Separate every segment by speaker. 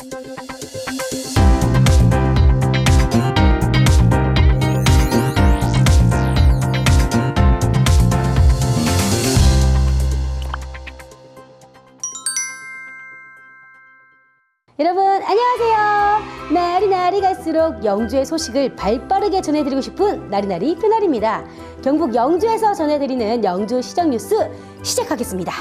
Speaker 1: 여러분 안녕하세요. 날이 갈수록 영주의 소식을 발빠르게 전해드리고 싶은 나리나리 표나리입니다. 경북 영주에서 전해드리는 영주 시정 뉴스 시작하겠습니다.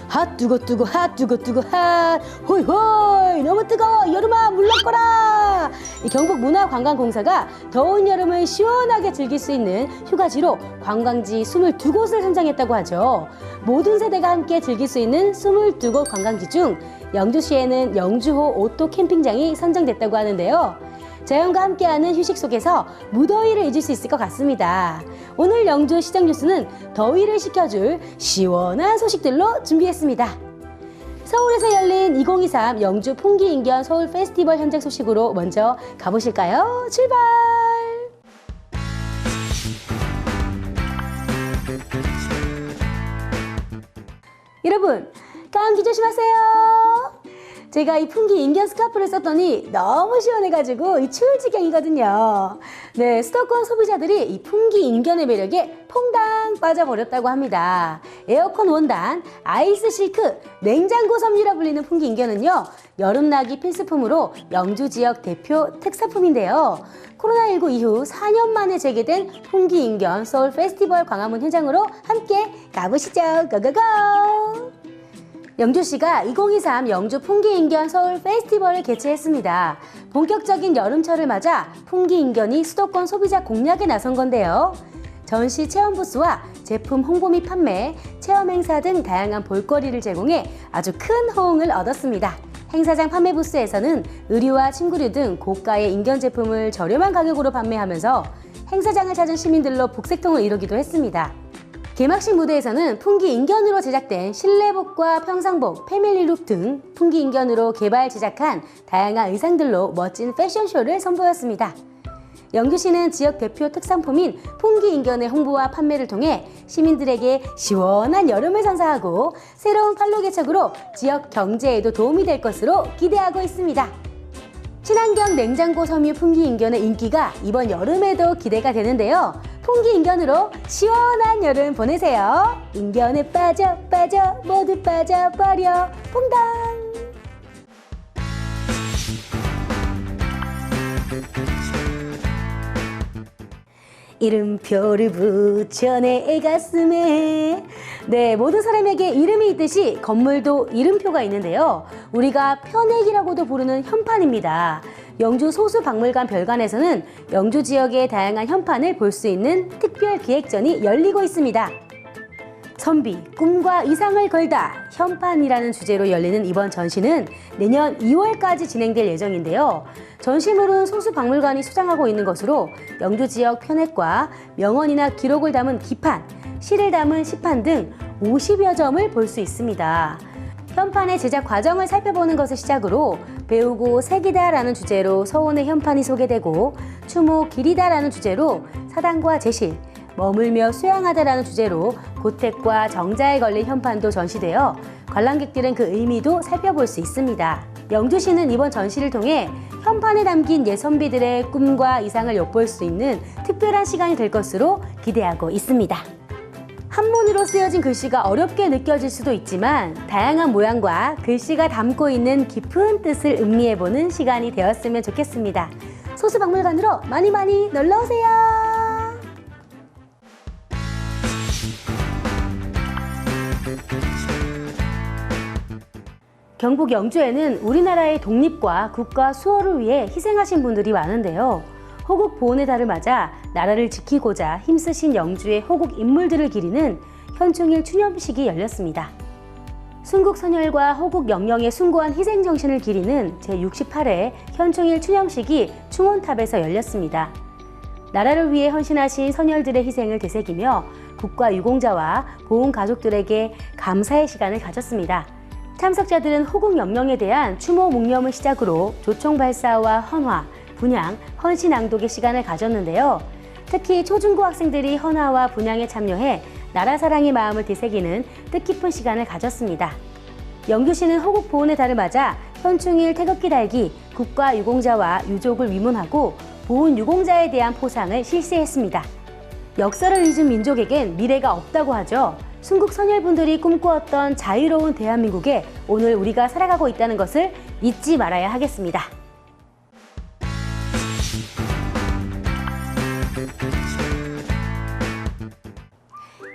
Speaker 1: 핫 뜨거 핫 뜨거 핫 호이호이 너무 뜨거워 여름아 물러거라. 경북문화관광공사가 더운 여름을 시원하게 즐길 수 있는 휴가지로 관광지 22곳을 선정했다고 하죠. 모든 세대가 함께 즐길 수 있는 22곳 관광지 중 영주시에는 영주호 오토 캠핑장이 선정됐다고 하는데요. 자연과 함께하는 휴식 속에서 무더위를 잊을 수 있을 것 같습니다. 오늘 영주 시정 뉴스는 더위를 식혀줄 시원한 소식들로 준비했습니다. 서울에서 열린 2023 영주 풍기인견 서울 페스티벌 현장 소식으로 먼저 가보실까요? 출발! 여러분, 감기 조심하세요. 제가 이 풍기 인견 스카프를 썼더니 너무 시원해가지고 이 추울 지경이거든요. 네, 수도권 소비자들이 이 풍기 인견의 매력에 퐁당 빠져버렸다고 합니다. 에어컨 원단, 아이스 실크, 냉장고 섬유라 불리는 풍기 인견은요, 여름나기 필수품으로 영주 지역 대표 특산품인데요. 코로나19 이후 4년 만에 재개된 풍기 인견 서울 페스티벌 광화문 현장으로 함께 가보시죠. 고고고! 영주시가 2023 영주 풍기인견 서울 페스티벌을 개최했습니다. 본격적인 여름철을 맞아 풍기인견이 수도권 소비자 공략에 나선 건데요. 전시 체험 부스와 제품 홍보 및 판매, 체험 행사 등 다양한 볼거리를 제공해 아주 큰 호응을 얻었습니다. 행사장 판매 부스에서는 의류와 침구류 등 고가의 인견 제품을 저렴한 가격으로 판매하면서 행사장을 찾은 시민들로 북새통을 이루기도 했습니다. 개막식 무대에서는 풍기 인견으로 제작된 실내복과 평상복, 패밀리룩 등 풍기 인견으로 개발 제작한 다양한 의상들로 멋진 패션쇼를 선보였습니다. 영주시는 지역 대표 특산품인 풍기 인견의 홍보와 판매를 통해 시민들에게 시원한 여름을 선사하고 새로운 판로 개척으로 지역 경제에도 도움이 될 것으로 기대하고 있습니다. 친환경 냉장고 섬유 풍기 인견의 인기가 이번 여름에도 기대가 되는데요. 풍기 인견으로 시원한 여름 보내세요. 인견에 빠져 모두 빠져버려 퐁당. 이름표를 붙여 내 가슴에. 네, 모든 사람에게 이름이 있듯이 건물도 이름표가 있는데요. 우리가 편액이라고도 부르는 현판입니다. 영주 소수박물관 별관에서는 영주 지역의 다양한 현판을 볼 수 있는 특별 기획전이 열리고 있습니다. 선비, 꿈과 이상을 걸다 현판이라는 주제로 열리는 이번 전시는 내년 2월까지 진행될 예정인데요. 전시물은 소수박물관이 수장하고 있는 것으로 영주 지역 편액과 명언이나 기록을 담은 기판, 시를 담은 시판 등 50여 점을 볼 수 있습니다. 현판의 제작 과정을 살펴보는 것을 시작으로 배우고 색이다라는 주제로 서원의 현판이 소개되고 추모 길이다라는 주제로 사당과 제실, 머물며 수양하다라는 주제로 고택과 정자에 걸린 현판도 전시되어 관람객들은 그 의미도 살펴볼 수 있습니다. 영주시는 이번 전시를 통해 현판에 담긴 옛 선비들의 꿈과 이상을 엿볼 수 있는 특별한 시간이 될 것으로 기대하고 있습니다. 한문으로 쓰여진 글씨가 어렵게 느껴질 수도 있지만 다양한 모양과 글씨가 담고 있는 깊은 뜻을 음미해보는 시간이 되었으면 좋겠습니다. 소수박물관으로 많이 놀러오세요. 경북 영주에는 우리나라의 독립과 국가 수호를 위해 희생하신 분들이 많은데요. 호국 보훈의 달을 맞아 나라를 지키고자 힘쓰신 영주의 호국 인물들을 기리는 현충일 추념식이 열렸습니다. 순국선열과 호국 영령의 숭고한 희생정신을 기리는 제68회 현충일 추념식이 충원탑에서 열렸습니다. 나라를 위해 헌신하신 선열들의 희생을 되새기며 국가 유공자와 보훈 가족들에게 감사의 시간을 가졌습니다. 참석자들은 호국 영령에 대한 추모 묵념을 시작으로 조총 발사와 헌화, 분향, 헌신 낭독의 시간을 가졌는데요. 특히 초중고 학생들이 헌화와 분향에 참여해 나라 사랑의 마음을 되새기는 뜻깊은 시간을 가졌습니다. 영주시는 호국 보훈의 달을 맞아 현충일 태극기 달기, 국가유공자와 유족을 위문하고 보훈 유공자에 대한 포상을 실시했습니다. 역사를 잊은 민족에겐 미래가 없다고 하죠. 순국 선열분들이 꿈꾸었던 자유로운 대한민국에 오늘 우리가 살아가고 있다는 것을 잊지 말아야 하겠습니다.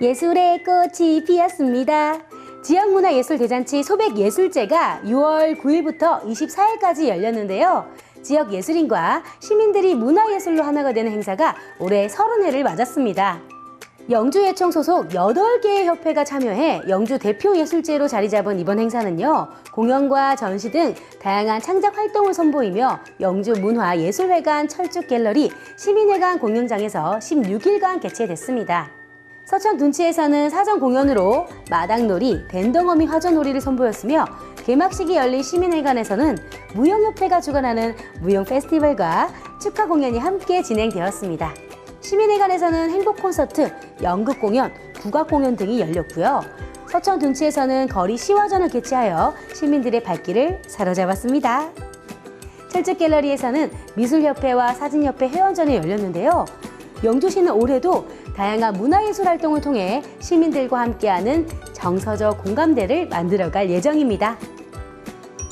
Speaker 1: 예술의 꽃이 피었습니다. 지역문화예술대잔치 소백예술제가 6월 9일부터 24일까지 열렸는데요. 지역 예술인과 시민들이 문화예술로 하나가 되는 행사가 올해 30회를 맞았습니다. 영주예총 소속 8개의 협회가 참여해 영주 대표 예술제로 자리 잡은 이번 행사는요, 공연과 전시 등 다양한 창작 활동을 선보이며 영주 문화예술회관 철쭉갤러리 시민회관 공연장에서 16일간 개최됐습니다. 서천 둔치에서는 사전 공연으로 마당놀이, 밴덩어미 화전놀이를 선보였으며 개막식이 열린 시민회관에서는 무용협회가 주관하는 무용 페스티벌과 축하 공연이 함께 진행되었습니다. 시민회관에서는 행복 콘서트, 연극 공연, 국악 공연 등이 열렸고요. 서천 둔치에서는 거리 시화전을 개최하여 시민들의 발길을 사로잡았습니다. 철쭉갤러리에서는 미술협회와 사진협회 회원전이 열렸는데요. 영주시는 올해도 다양한 문화예술 활동을 통해 시민들과 함께하는 정서적 공감대를 만들어갈 예정입니다.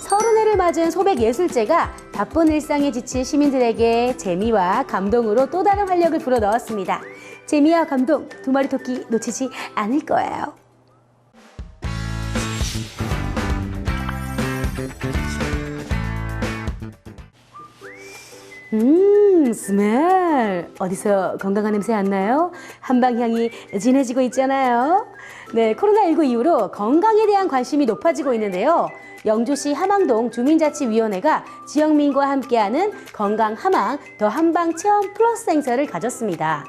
Speaker 1: 30회를 맞은 소백예술제가 바쁜 일상에 지친 시민들에게 재미와 감동으로 또 다른 활력을 불어넣었습니다. 재미와 감동, 두 마리 토끼 놓치지 않을 거예요. 스멜! 어디서 건강한 냄새 안 나요? 한방향이 진해지고 있잖아요. 네, 코로나19 이후로 건강에 대한 관심이 높아지고 있는데요. 영주시 함항동 주민자치위원회가 지역민과 함께하는 건강 함항 더 한방 체험 플러스 행사를 가졌습니다.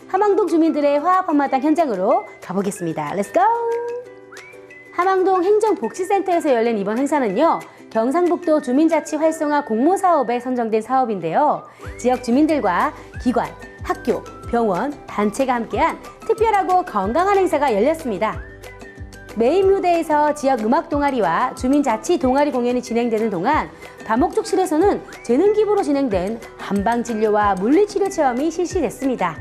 Speaker 1: 함항동 주민들의 화합 한마당 현장으로 가보겠습니다. 렛츠고! 함항동 행정복지센터에서 열린 이번 행사는요, 경상북도 주민자치 활성화 공모사업에 선정된 사업인데요. 지역 주민들과 기관, 학교, 병원, 단체가 함께한 특별하고 건강한 행사가 열렸습니다. 메인 무대에서 지역 음악 동아리와 주민자치 동아리 공연이 진행되는 동안 다목적실에서는 재능기부로 진행된 한방진료와 물리치료 체험이 실시됐습니다.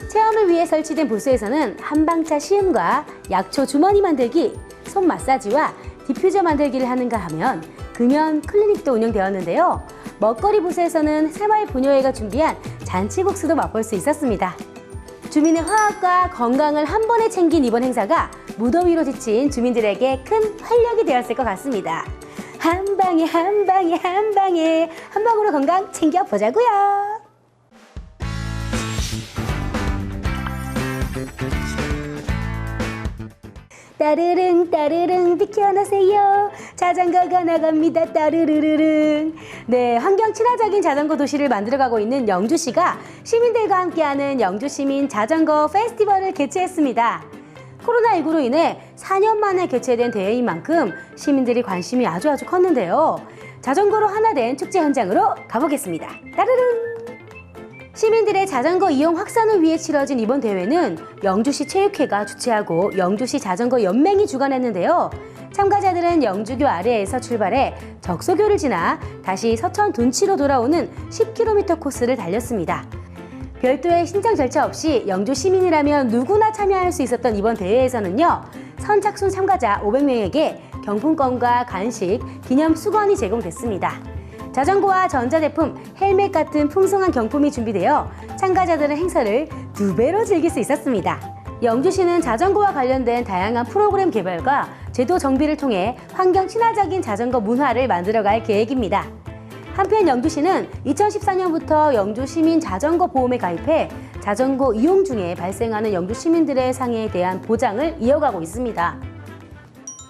Speaker 1: 체험을 위해 설치된 부스에서는 한방차 시음과 약초 주머니 만들기, 손 마사지와 디퓨저 만들기를 하는가 하면 금연 클리닉도 운영되었는데요. 먹거리 부스에서는 새마을부녀회가 준비한 잔치국수도 맛볼 수 있었습니다. 주민의 화합과 건강을 한 번에 챙긴 이번 행사가 무더위로 지친 주민들에게 큰 활력이 되었을 것 같습니다. 한 방에 한 방에 한 방에 한 방으로 건강 챙겨보자고요. 따르릉 따르릉 비켜나세요. 자전거가 나갑니다. 따르르르릉. 네, 환경 친화적인 자전거 도시를 만들어가고 있는 영주시가 시민들과 함께하는 영주시민 자전거 페스티벌을 개최했습니다. 코로나19로 인해 4년 만에 개최된 대회인 만큼 시민들이 관심이 아주 컸는데요. 자전거로 하나 된 축제 현장으로 가보겠습니다. 따르릉. 시민들의 자전거 이용 확산을 위해 치러진 이번 대회는 영주시 체육회가 주최하고 영주시 자전거 연맹이 주관했는데요. 참가자들은 영주교 아래에서 출발해 적소교를 지나 다시 서천 둔치로 돌아오는 10km 코스를 달렸습니다. 별도의 신청 절차 없이 영주 시민이라면 누구나 참여할 수 있었던 이번 대회에서는요, 선착순 참가자 500명에게 경품권과 간식, 기념 수건이 제공됐습니다. 자전거와 전자제품, 헬멧 같은 풍성한 경품이 준비되어 참가자들은 행사를 2배로 즐길 수 있었습니다. 영주시는 자전거와 관련된 다양한 프로그램 개발과 제도 정비를 통해 환경 친화적인 자전거 문화를 만들어갈 계획입니다. 한편 영주시는 2014년부터 영주 시민 자전거 보험에 가입해 자전거 이용 중에 발생하는 영주 시민들의 상해에 대한 보장을 이어가고 있습니다.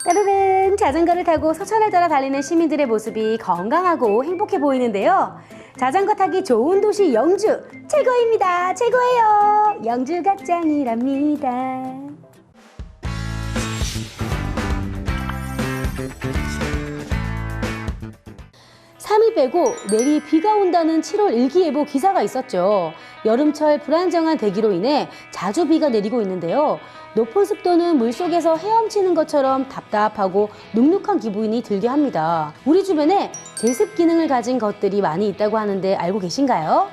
Speaker 1: 따르릉, 자전거를 타고 서천을 따라 달리는 시민들의 모습이 건강하고 행복해 보이는데요. 자전거 타기 좋은 도시 영주 최고입니다. 최고예요. 영주가 짱이랍니다. 3일 빼고 내일 비가 온다는 7월 일기예보 기사가 있었죠. 여름철 불안정한 대기로 인해 자주 비가 내리고 있는데요. 높은 습도는 물속에서 헤엄치는 것처럼 답답하고 눅눅한 기분이 들게 합니다. 우리 주변에 제습 기능을 가진 것들이 많이 있다고 하는데 알고 계신가요?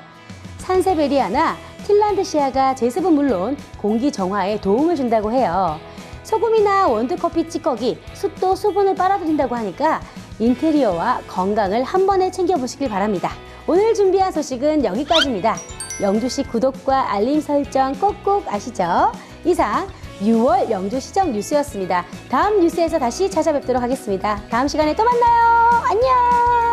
Speaker 1: 산세베리아나 핀란드시아가 제습은 물론 공기 정화에 도움을 준다고 해요. 소금이나 원두커피 찌꺼기, 숯도 수분을 빨아들인다고 하니까 인테리어와 건강을 한 번에 챙겨보시길 바랍니다. 오늘 준비한 소식은 여기까지입니다. 영주시 구독과 알림 설정 꼭꼭 아시죠? 이상 6월 영주시정 뉴스였습니다. 다음 뉴스에서 다시 찾아뵙도록 하겠습니다. 다음 시간에 또 만나요. 안녕!